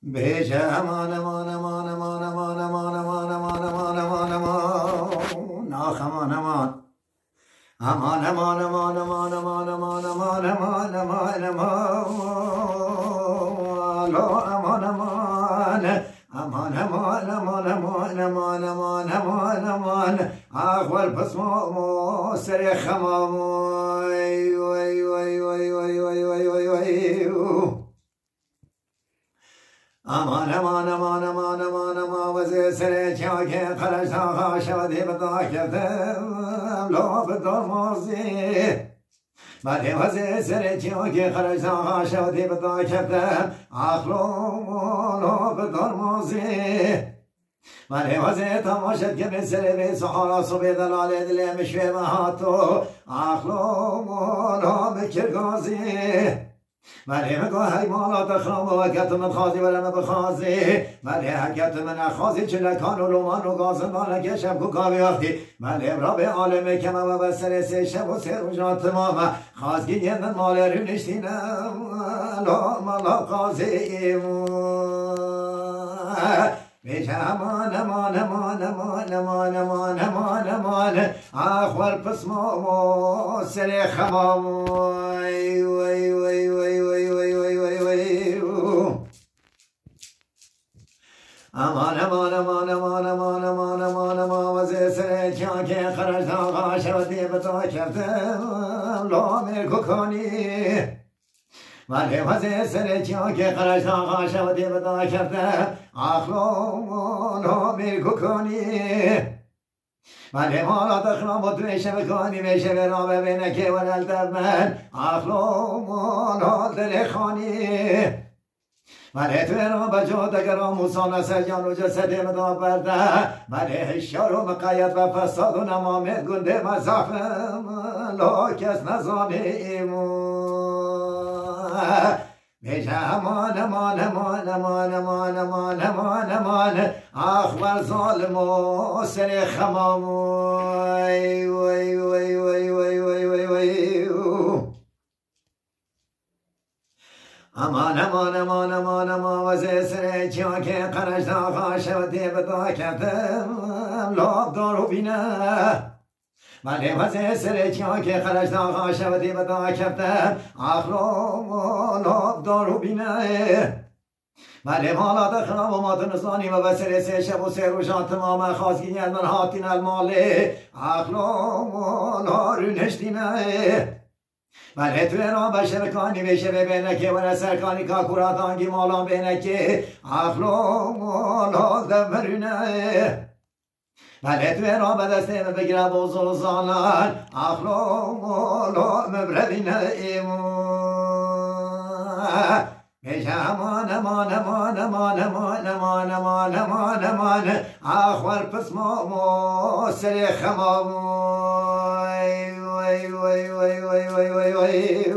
بیش امان امان امان امان امان امان امان امان امان امان امان ناخ امان امان امان امان امان امان امان امان امان امان امان امان لا امان امان امان امان امان امان امان امان امان امان اخوال بسمو سر خمام وای وای وای وای وای وای وای وای امان امان امان امان امان امان وزیر سر چاک خرج آقا شودی بدا کردم لا بدار مازی بعد وزیر سر چاک خرج آقا شودی بدا کردم اخلو لا بدار مازی بعد وزیر تماشد که به سر به سحارا صبح دلال دل مشوه مهاتو اخلو لا بکر گازی ولی مگه های مالا تخرام و حکت من خازی ولم بخازی ولی حکت من اخازی چلکان و لومان و گازن مالک شب کو کاوی وقتی ولی رب عالم کم و بسر سه شب و سه روزا تمام خازگی یندن مال رونشتینم لا مالا قازی بیش امان امان امان امان امان امان امان امان اخوال پسمو سر خمام وای وای وای وای وای وای وای وای وای امان امان امان امان امان امان امان امان وزیر سر چاک خرج آقا شودی بتا کردم لا مرکو کنی ولی وزیر سر چاک خرج آقا شودی بدا کردم اخلام لا مرکو کنی ولی مالا تخرام و تویشه بکنی میشه برا ببینه که ولل در من اخلام لا دل خانی ولی توی را بجا دگرام موسان سجان و جسد مدا برده ولی هشیار و مقید و فساد و نمامت گنده مزافم لا کس نزانیم بیش امان امان امان امان امان امان امان امان اخبر ظالم و سر خمام وای وای وای وای وای وای وای وای امان امان امان امان امان وزیر سر چاک قرش آقا شودی بدا کردم لاب دارو بینه ولی وزیر سر چاک خرج آقا شودی بدا کردم اخلام و لاب دارو بینه ولی مالا دخرام و ماتن زانی و بسر سه شب و سه روشان تمام خواستگی یندن هاتین المالی اخلام و لارو نشتینه ولی توی را بشرکانی بشه ببینه که ونه سرکانی که کوراتانگی مالان بینه که اخلام و لال دمرونه ولی توی را به دسته بگیره بوزو زانان اخلام و لال مبردینه بیش امان امان امان امان امان امان امان امان امان اخوال پسمو سر خمام وای وای وای وای وای وای وای